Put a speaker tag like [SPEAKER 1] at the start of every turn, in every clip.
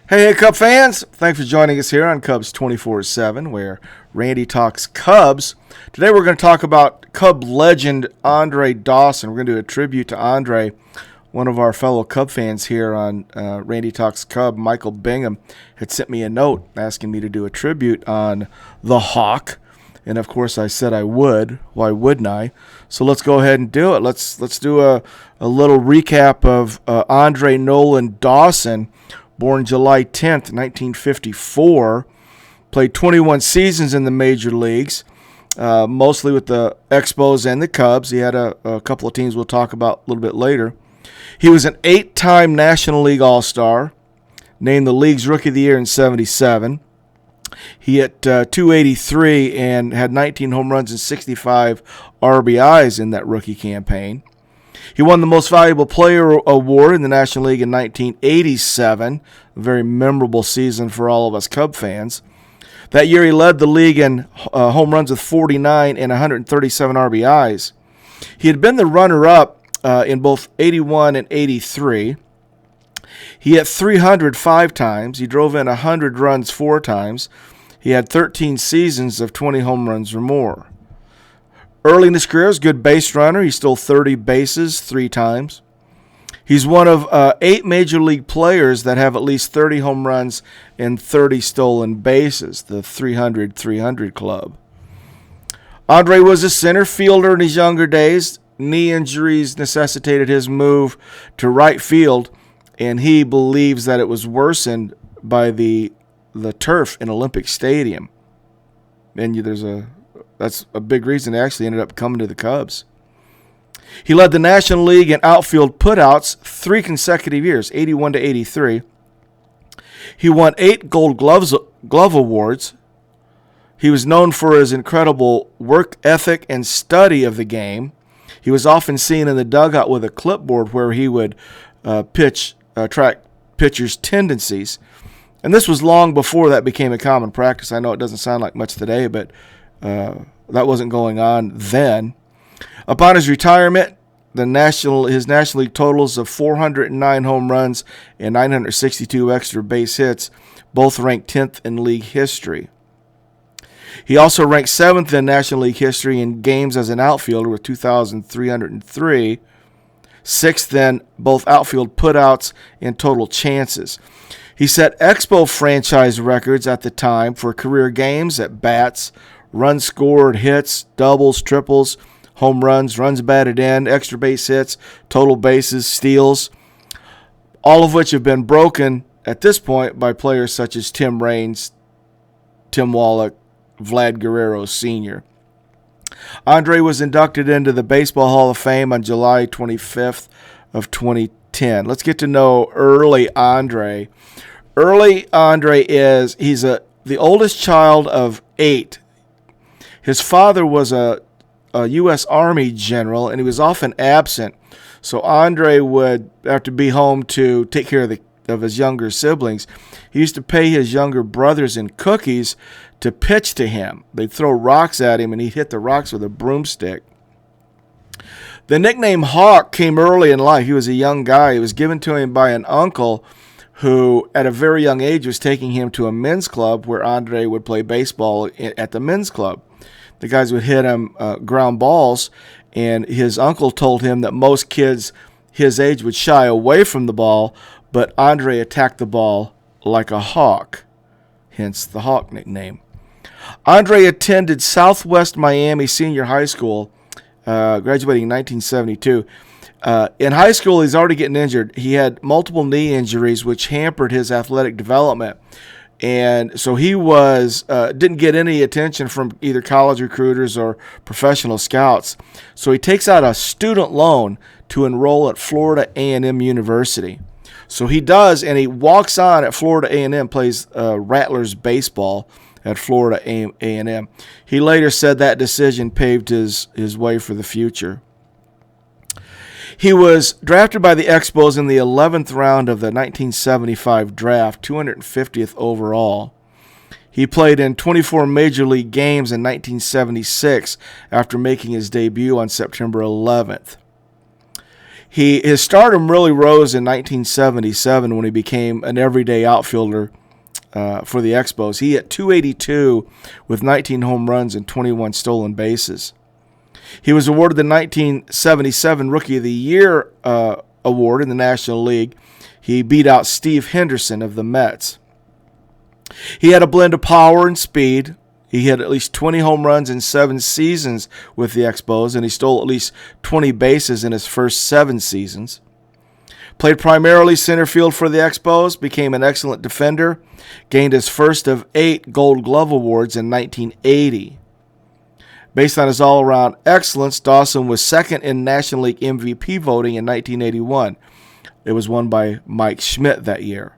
[SPEAKER 1] Hey, Cub fans! Thanks for joining us here on Cubs 24/7, where Randy talks Cubs. Today we're going to talk about Cub legend Andre Dawson. We're going to do a tribute to Andre. One of our fellow Cub fans here on Randy Talks Cub, Michael Bingham, had sent me a note asking me to do a tribute on the Hawk. And of course I said I would. Why wouldn't I? So let's go ahead and do it. Let's do a little recap of Andre Nolan Dawson. Born July 10th, 1954, played 21 seasons in the major leagues, mostly with the Expos and the Cubs. He had a couple of teams we'll talk about a little bit later. He was an 8-time National League All-Star, named the league's Rookie of the Year in '77. He hit .283 and had 19 home runs and 65 RBIs in that rookie campaign. He won the Most Valuable Player award in the National League in 1987, a very memorable season for all of us Cub fans. That year he led the league in home runs with 49 and 137 RBIs. He had been the runner-up in both 81 and 83. He hit 300 5 times. He drove in 100 runs 4 times. He had 13 seasons of 20 home runs or more. Early in his career, he was a good base runner. He stole 30 bases 3 times. He's one of 8 major league players that have at least 30 home runs and 30 stolen bases, the 300-300 club. Andre was a center fielder in his younger days. Knee injuries necessitated his move to right field, and he believes that it was worsened by the turf in Olympic Stadium. And that's a big reason he actually ended up coming to the Cubs. He led the National League in outfield putouts 3 consecutive years, 81 to 83. He won 8 Gold Glove awards. He was known for his incredible work ethic and study of the game. He was often seen in the dugout with a clipboard where he would track pitchers' tendencies. And this was long before that became a common practice. I know it doesn't sound like much today, but that wasn't going on then. Upon his retirement, his National League totals of 409 home runs and 962 extra base hits both ranked 10th in league history. He also ranked 7th in National League history in games as an outfielder with 2,303, 6th in both outfield putouts and total chances. He set Expo franchise records at the time for career games, at bats, runs scored, hits, doubles, triples, home runs, runs batted in, extra base hits, total bases, steals, all of which have been broken at this point by players such as Tim Raines, Tim Wallach, Vlad Guerrero Sr. Andre was inducted into the Baseball Hall of Fame on July 25th of 2010. Let's get to know early Andre. Early Andre he's the oldest child of 8. His father was a U.S. Army general, and he was often absent. So Andre would have to be home to take care of his younger siblings. He used to pay his younger brothers in cookies to pitch to him. They'd throw rocks at him, and he'd hit the rocks with a broomstick. The nickname Hawk came early in life. He was a young guy. It was given to him by an uncle who, at a very young age, was taking him to a men's club where Andre would play baseball at the men's club. The guys would hit him ground balls, and his uncle told him that most kids his age would shy away from the ball, but Andre attacked the ball like a hawk, hence the Hawk nickname. Andre attended Southwest Miami Senior High School, graduating in 1972. In high school, he's already getting injured. He had multiple knee injuries, which hampered his athletic development. And so he didn't get any attention from either college recruiters or professional scouts. So he takes out a student loan to enroll at Florida A&M University. So he does, and he walks on at Florida A&M, plays Rattlers baseball at Florida A&M. He later said that decision paved his way for the future. He was drafted by the Expos in the 11th round of the 1975 draft, 250th overall. He played in 24 Major League games in 1976 after making his debut on September 11th. His stardom really rose in 1977 when he became an everyday outfielder for the Expos. He hit .282 with 19 home runs and 21 stolen bases. He was awarded the 1977 Rookie of the Year award in the National League. He beat out Steve Henderson of the Mets. He had a blend of power and speed. He hit at least 20 home runs in 7 seasons with the Expos, and he stole at least 20 bases in his first 7 seasons. Played primarily center field for the Expos, became an excellent defender, gained his first of 8 Gold Glove awards in 1980. Based on his all-around excellence, Dawson was second in National League MVP voting in 1981. It was won by Mike Schmidt that year.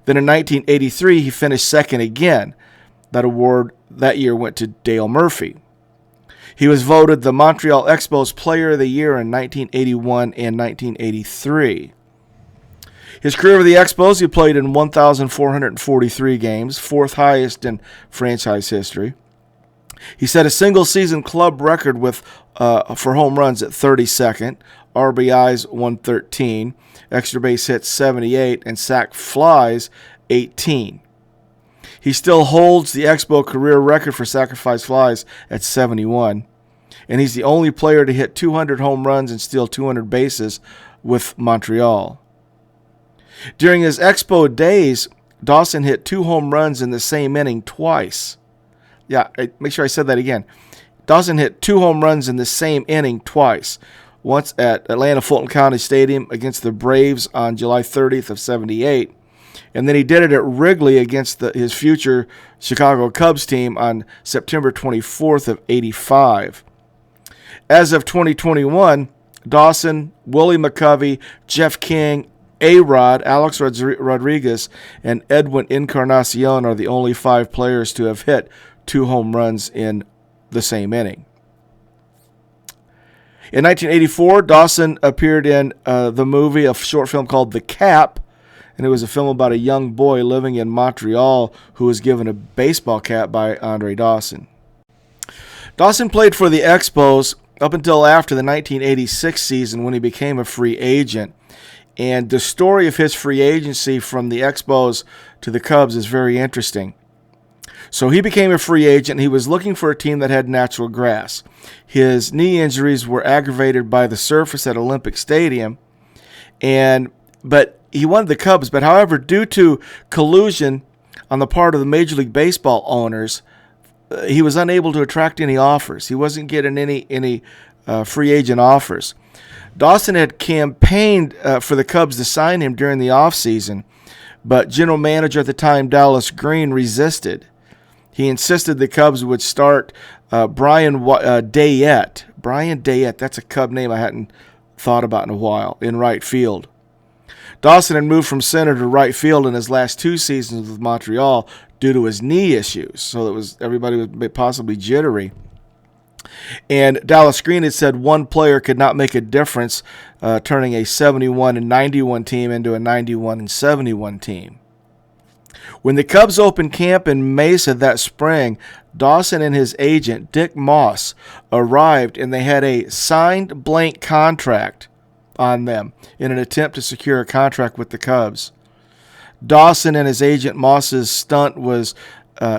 [SPEAKER 1] Then in 1983, he finished second again. That award that year went to Dale Murphy. He was voted the Montreal Expos Player of the Year in 1981 and 1983. His career with the Expos, he played in 1,443 games, 4th highest in franchise history. He set a single-season club record with for home runs at 32nd, RBIs 113, extra base hits 78, and sac flies 18. He still holds the Expo career record for sacrifice flies at 71, and he's the only player to hit 200 home runs and steal 200 bases with Montreal. During his Expo days, Dawson hit 2 home runs in the same inning twice. Yeah, make sure I said that again. Dawson hit 2 home runs in the same inning twice. Once at Atlanta Fulton County Stadium against the Braves on July 30th of 78. And then he did it at Wrigley against his future Chicago Cubs team on September 24th of 85. As of 2021, Dawson, Willie McCovey, Jeff King, A-Rod, Alex Rodriguez, and Edwin Encarnacion are the only 5 players to have hit 2 home runs in the same inning. In 1984, Dawson appeared in the movie, a short film called The Cap, and it was a film about a young boy living in Montreal who was given a baseball cap by Andre Dawson. Dawson played for the Expos up until after the 1986 season when he became a free agent, and the story of his free agency from the Expos to the Cubs is very interesting. So he became a free agent. He was looking for a team that had natural grass. His knee injuries were aggravated by the surface at Olympic Stadium, but he wanted the Cubs. But however, due to collusion on the part of the Major League Baseball owners, he was unable to attract any offers. He wasn't getting any free agent offers. Dawson had campaigned for the Cubs to sign him during the offseason, but general manager at the time, Dallas Green, resisted. He insisted the Cubs would start Brian Dayette. Brian Dayette, that's a Cub name I hadn't thought about in a while, in right field. Dawson had moved from center to right field in his last 2 seasons with Montreal due to his knee issues, so everybody was possibly jittery. And Dallas Green had said one player could not make a difference, turning a 71 and 91 team into a 91 and 71 team. When the Cubs opened camp in Mesa that spring, Dawson and his agent, Dick Moss, arrived, and they had a signed blank contract on them in an attempt to secure a contract with the Cubs. Dawson and his agent Moss's stunt was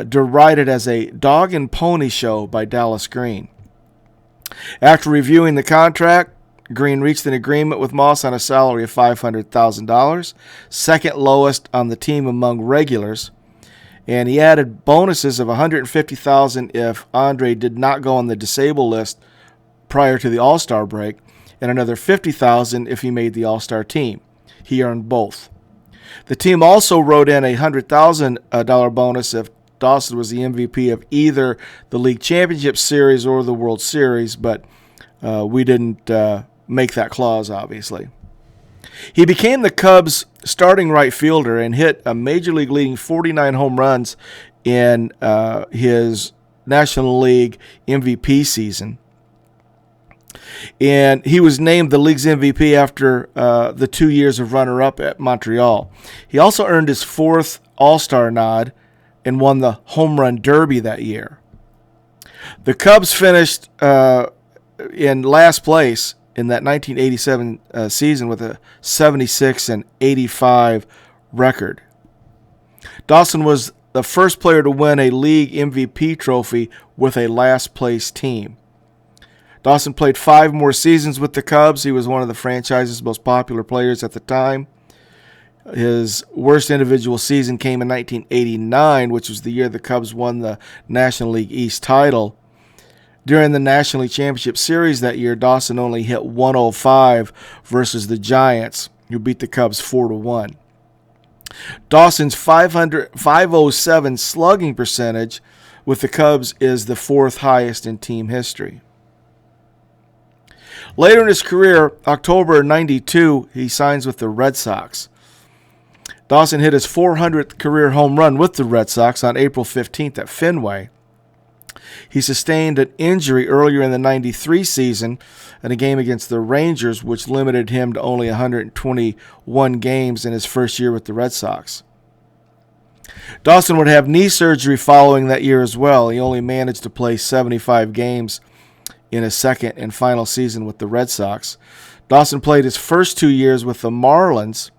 [SPEAKER 1] derided as a dog and pony show by Dallas Green. After reviewing the contract, Green reached an agreement with Moss on a salary of $500,000, second lowest on the team among regulars, and he added bonuses of $150,000 if Andre did not go on the disabled list prior to the All-Star break, and another $50,000 if he made the All-Star team. He earned both. The team also wrote in a $100,000 bonus if Dawson was the MVP of either the League Championship Series or the World Series, but we didn't make that clause, obviously. He became the Cubs' starting right fielder and hit a Major League leading 49 home runs in his National League MVP season. And he was named the league's MVP after the 2 years of runner-up at Montreal. He also earned his 4th All-Star nod and won the Home Run Derby that year. The Cubs finished in last place in that 1987 season with a 76-85 record. Dawson was the first player to win a league MVP trophy with a last-place team. Dawson played 5 more seasons with the Cubs. He was one of the franchise's most popular players at the time. His worst individual season came in 1989, which was the year the Cubs won the National League East title. During the National League Championship Series that year, Dawson only hit 105 versus the Giants, who beat the Cubs 4-1. Dawson's .507 slugging percentage with the Cubs is the 4th highest in team history. Later in his career, October 92, he signs with the Red Sox. Dawson hit his 400th career home run with the Red Sox on April 15th at Fenway. He sustained an injury earlier in the 93 season in a game against the Rangers, which limited him to only 121 games in his first year with the Red Sox. Dawson would have knee surgery following that year as well. He only managed to play 75 games in his second and final season with the Red Sox. Dawson played his first 2 years with the Marlins.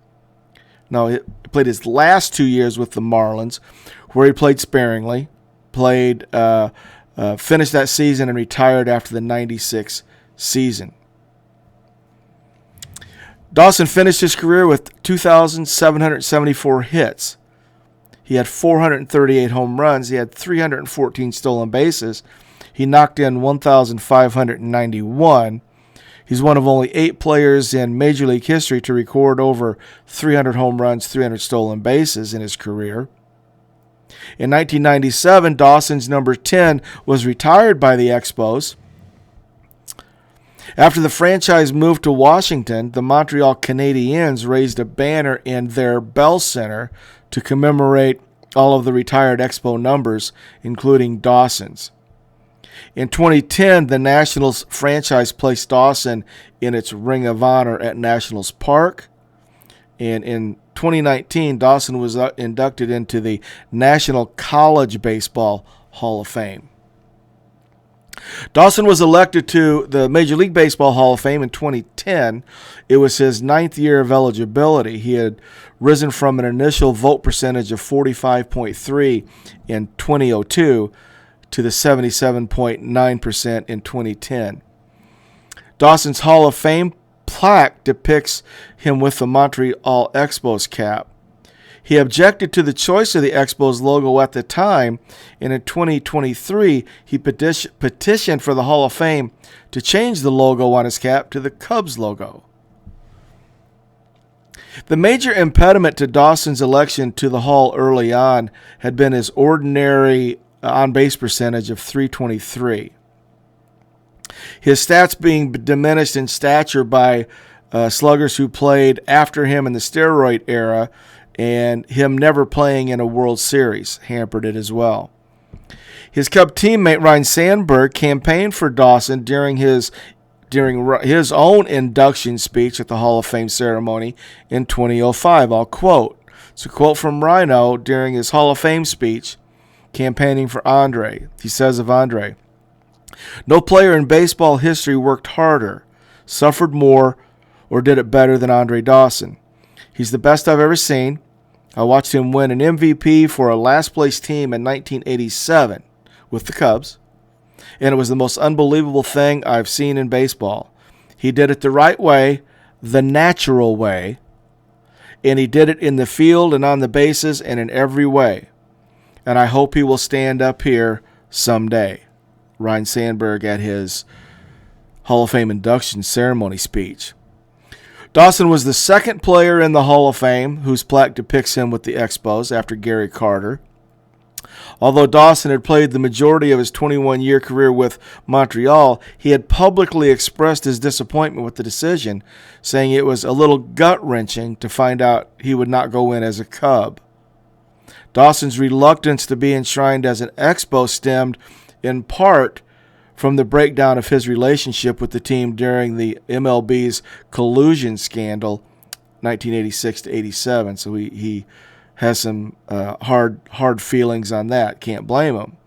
[SPEAKER 1] No, he played his last 2 years with the Marlins, where he played sparingly, finished that season and retired after the 96 season. Dawson finished his career with 2,774 hits. He had 438 home runs. He had 314 stolen bases. He knocked in 1,591. He's one of only 8 players in Major League history to record over 300 home runs, 300 stolen bases in his career. In 1997, Dawson's number 10 was retired by the Expos. After the franchise moved to Washington, the Montreal Canadiens raised a banner in their Bell Center to commemorate all of the retired Expo numbers, including Dawson's. In 2010, the Nationals franchise placed Dawson in its Ring of Honor at Nationals Park. And in 2019, Dawson was inducted into the National College Baseball Hall of Fame. Dawson was elected to the Major League Baseball Hall of Fame in 2010. It was his 9th year of eligibility. He had risen from an initial vote percentage of 45.3 in 2002 to the 77.9% in 2010. Dawson's Hall of Fame plaque depicts him with the Montreal Expos cap. He objected to the choice of the Expos logo at the time, and in 2023, he petitioned for the Hall of Fame to change the logo on his cap to the Cubs logo. The major impediment to Dawson's election to the Hall early on had been his ordinary on-base percentage of .323. His stats being diminished in stature by sluggers who played after him in the steroid era, and him never playing in a World Series hampered it as well. His Cub teammate Ryne Sandberg campaigned for Dawson during his own induction speech at the Hall of Fame ceremony in 2005. I'll quote. It's a quote from Rhino during his Hall of Fame speech campaigning for Andre. He says of Andre, "No player in baseball history worked harder, suffered more, or did it better than Andre Dawson. He's the best I've ever seen. I watched him win an MVP for a last-place team in 1987 with the Cubs, and it was the most unbelievable thing I've seen in baseball. He did it the right way, the natural way, and he did it in the field and on the bases and in every way. And I hope he will stand up here someday." Ryne Sandberg at his Hall of Fame induction ceremony speech. Dawson was the second player in the Hall of Fame whose plaque depicts him with the Expos after Gary Carter. Although Dawson had played the majority of his 21-year career with Montreal, he had publicly expressed his disappointment with the decision, saying it was a little gut-wrenching to find out he would not go in as a Cub. Dawson's reluctance to be enshrined as an Expo stemmed in part from the breakdown of his relationship with the team during the MLB's collusion scandal, 1986 to 87. So he has some hard feelings on that. Can't blame him.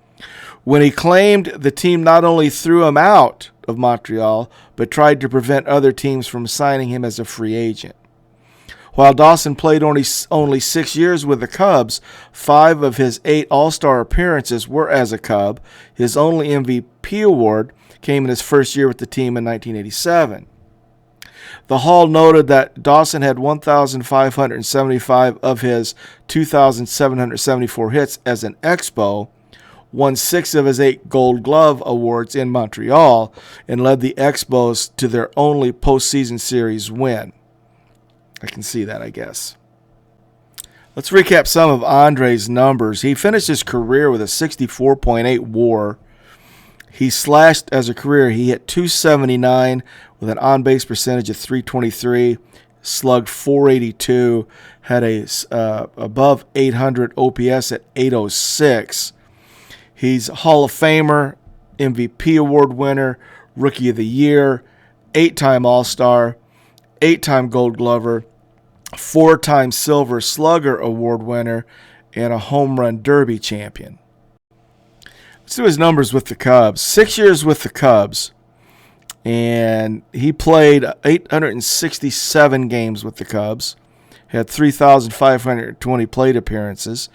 [SPEAKER 1] When he claimed the team not only threw him out, of Montreal, but tried to prevent other teams from signing him as a free agent. While Dawson played only 6 years with the Cubs, 5 of his 8 All-Star appearances were as a Cub. His only MVP award came in his first year with the team in 1987. The Hall noted that Dawson had 1,575 of his 2,774 hits as an Expo, won 6 of his 8 Gold Glove awards in Montreal, and led the Expos to their only postseason series win. I can see that, I guess. Let's recap some of Andre's numbers. He finished his career with a 64.8 WAR. He slashed as a career. He hit .279 with an on-base percentage of .323, slugged .482, had a above 800 OPS at .806. He's Hall of Famer, MVP award winner, Rookie of the Year, 8-time All-Star, 8-time Gold Glover, 4-time Silver Slugger Award winner, and a Home Run Derby champion. Let's do his numbers with the Cubs. 6 years with the Cubs, and he played 867 games with the Cubs, had 3,520 plate appearances.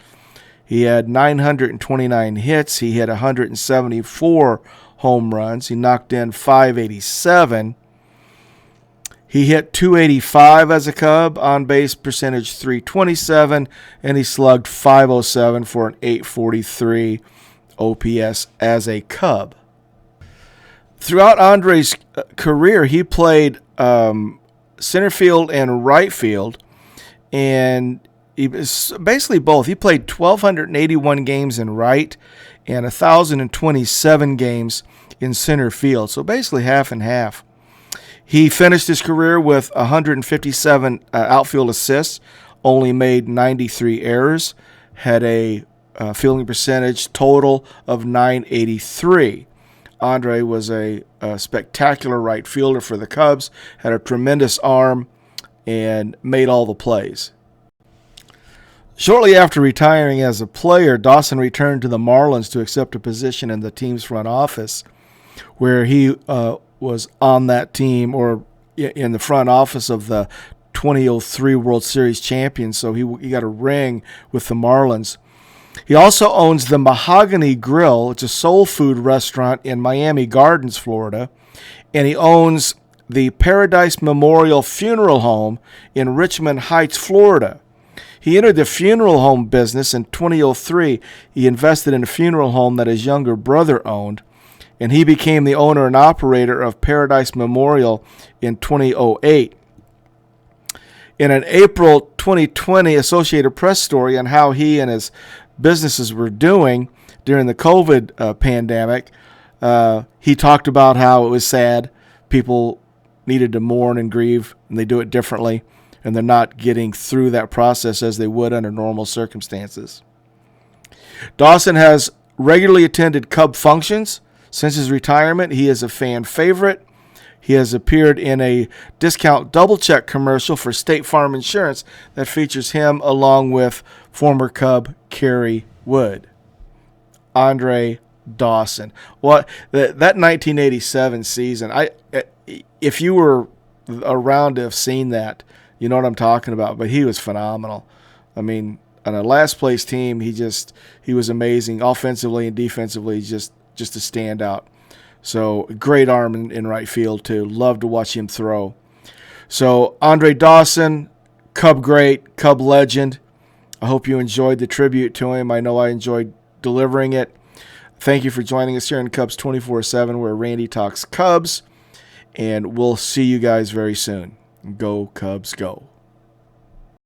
[SPEAKER 1] He had 929 hits. He hit 174 home runs. He knocked in 587. He hit .285 as a Cub, on-base percentage .327, and he slugged .507 for an .843 OPS as a Cub. Throughout Andre's career, he played center field and right field, and he was basically both. He played 1,281 games in right and 1,027 games in center field, so basically half and half. He finished his career with 157 outfield assists, only made 93 errors, had a fielding percentage total of .983. Andre was a spectacular right fielder for the Cubs, had a tremendous arm, and made all the plays. Shortly after retiring as a player, Dawson returned to the Marlins to accept a position in the team's front office, where he was on that team or in the front office of the 2003 World Series champions, so he got a ring with the Marlins. He also owns the Mahogany Grill. It's a soul food restaurant in Miami Gardens, Florida, and he owns the Paradise Memorial Funeral Home in Richmond Heights, Florida. He entered the funeral home business in 2003. He invested in a funeral home that his younger brother owned, and he became the owner and operator of Paradise Memorial in 2008. In an April 2020 Associated Press story on how he and his businesses were doing during the COVID pandemic, he talked about how it was sad. People needed to mourn and grieve, and they do it differently, and they're not getting through that process as they would under normal circumstances. Dawson has regularly attended Cub functions. Since his retirement, he is a fan favorite. He has appeared in a discount double check commercial for State Farm Insurance that features him along with former Cub Kerry Wood. Andre Dawson. What that 1987 season, if you were around to have seen that, you know what I'm talking about, but he was phenomenal. I mean, on a last place team, he was amazing offensively and defensively, just a standout. So great arm in right field too. Love to watch him throw. So Andre Dawson, Cub great, Cub legend. I hope you enjoyed the tribute to him. I know I enjoyed delivering it. Thank you for joining us here in Cubs 24/7, where Randy talks Cubs, and we'll see you guys very soon. Go Cubs, go.